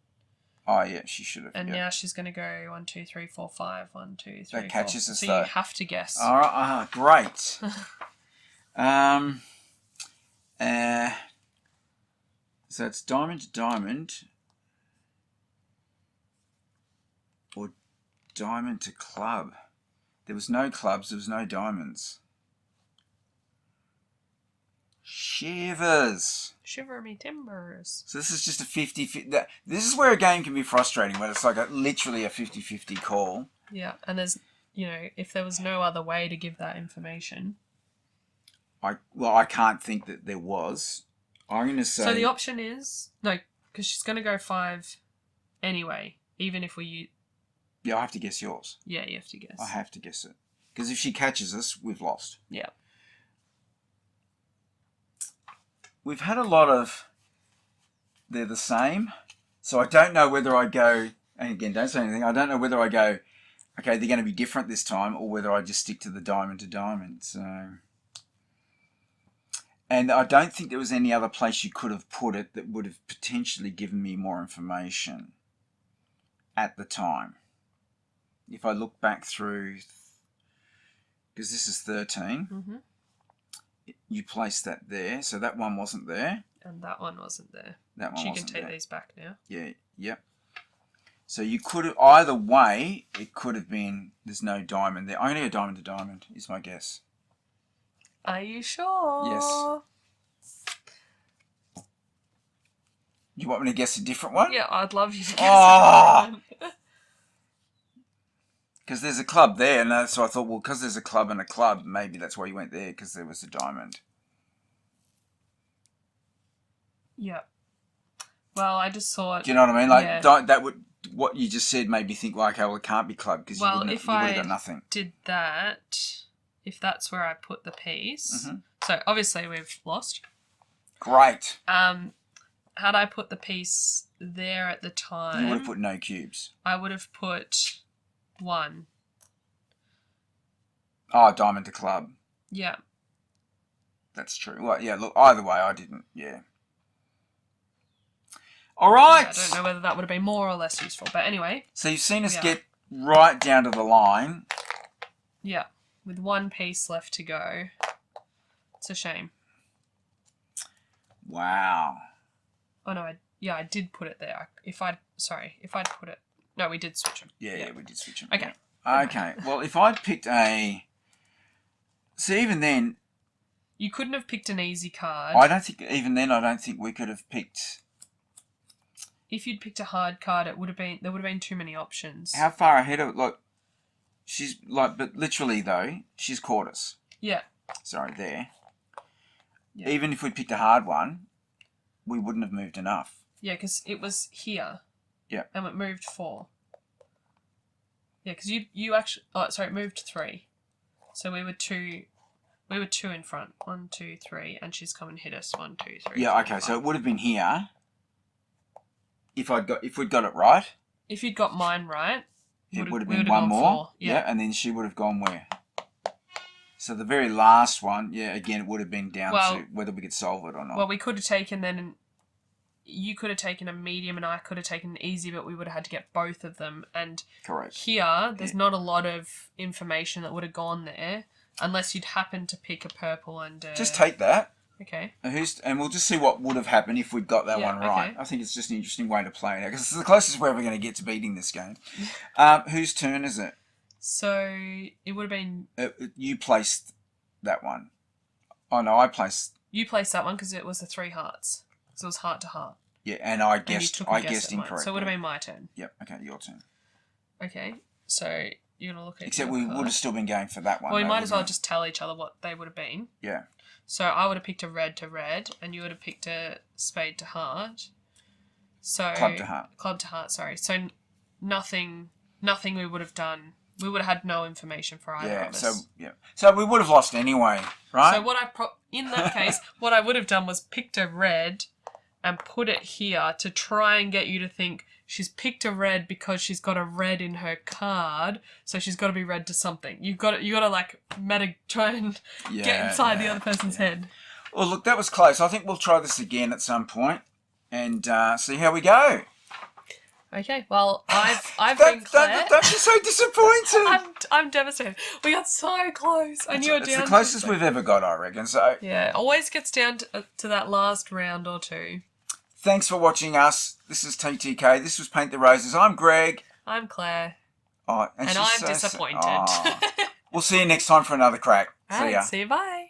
Oh, yeah, she should have. And now she's going to go 1, 2, 3, 4, 5. 1, 2, 3, that catches us, so though. you have to guess. All right, great. So it's diamond to diamond or diamond to club. There was no clubs, there was no diamonds. Shivers. Shiver me timbers. So this is just a 50-50. This is where a game can be frustrating, when it's like literally a 50-50 call. Yeah, and there's, if there was no other way to give that information. I can't think that there was. I'm going to say... So the option is... No, because she's going to go 5 anyway, even if we... Yeah, I have to guess yours. Yeah, you have to guess. I have to guess it. Because if she catches us, we've lost. Yeah. We've had a lot of... They're the same. So I don't know whether I go... And again, don't say anything. I don't know whether I go, okay, they're going to be different this time, or whether I just stick to the diamond to diamond. So... And I don't think there was any other place you could have put it that would have potentially given me more information at the time. If I look back through, because this is 13, you place that there, so that one wasn't there. And that one wasn't there. That one You wasn't can take there. these back now. Yeah, yep. So you could have, either way, it could have been, there's no diamond there. Only a diamond to diamond is my guess. Are you sure? Yes. You want me to guess a different one? Yeah, I'd love you to guess Oh! a different one. Because there's a club there, and so I thought, well, because there's a club and a club, maybe that's why you went there, because there was a diamond. Yeah. Well, I just thought... Do you know what I mean? Like, yeah. that would, what you just said made me think, like, well, it can't be club, because Well, you would have got nothing. did that, if that's where I put the piece... Mm-hmm. So, obviously, we've lost. Great. Had I put the piece there at the time... You would have put no cubes. I would have put 1. Oh, diamond to club. Yeah. That's true. Well, yeah, look, either way, I didn't, yeah. All right. Yeah, I don't know whether that would have been more or less useful, but anyway. So you've seen us get right down to the line. Yeah, with 1 piece left to go. It's a shame. Wow. Oh no, I did put it there. If I'd put it... No, we did switch them. Yeah, we did switch them. Okay. Yeah. Okay, well, if I'd picked a... See, even then... You couldn't have picked an easy card. I don't think we could have picked... If you'd picked a hard card, there would have been too many options. How far ahead of... Like, she's... Like, but literally, though, she's caught us. Yeah. Sorry, there. Yeah. Even if we'd picked a hard one, we wouldn't have moved enough. Yeah, because it was here. Yeah. And it moved 4. Yeah, because you actually... Oh, sorry, it moved 3. So we were 2... We were 2 in front. 1, 2, 3, and she's come and hit us. 1, 2, 3. Yeah, 4, okay, 5. so it would have been here if we'd got it right. If you'd got mine right, It would have we been would've one gone more. 4. Yeah. And then she would have gone where? So the very last one, yeah, again, it would have been down to whether we could solve it or not. Well, we could have taken then... You could have taken a medium and I could have taken an easy, but we would have had to get both of them. And correct. Here, there's not a lot of information that would have gone there unless you'd happened to pick a purple and... Just take that. Okay. And we'll just see what would have happened if we'd got that one right. Okay. I think it's just an interesting way to play it, because it's the closest we're ever going to get to beating this game. Whose turn is it? So, it would have been... You placed that one. Oh, no, I placed... You placed that one because it was the 3 hearts. So it was heart to heart. Yeah, and I guessed incorrectly. So it would have been my turn. Yep, okay, your turn. Okay, so you're going to look at Except we would have still been going for that one. Well, we might as well just tell each other what they would have been. Yeah. So I would have picked a red to red, and you would have picked a spade to heart. So club to heart. Club to heart, sorry. So nothing we would have done. We would have had no information for either of us. So we would have lost anyway, right? So in that case, what I would have done was picked a red and put it here to try and get you to think she's picked a red because she's got a red in her card, so she's got to be red to something. You got to like try and get inside the other person's head. Well, look, that was close. I think we'll try this again at some point and see how we go. Okay, well, I've been Claire. Don't be so disappointed. I'm devastated. We got so close. I knew it down. It's the closest we've ever got, I reckon. So yeah, always gets down to that last round or two. Thanks for watching us. This is TTK. This was Paint the Roses. I'm Greg. I'm Claire. Oh, and I'm disappointed. We'll see you next time for another crack. See ya. See you. Bye.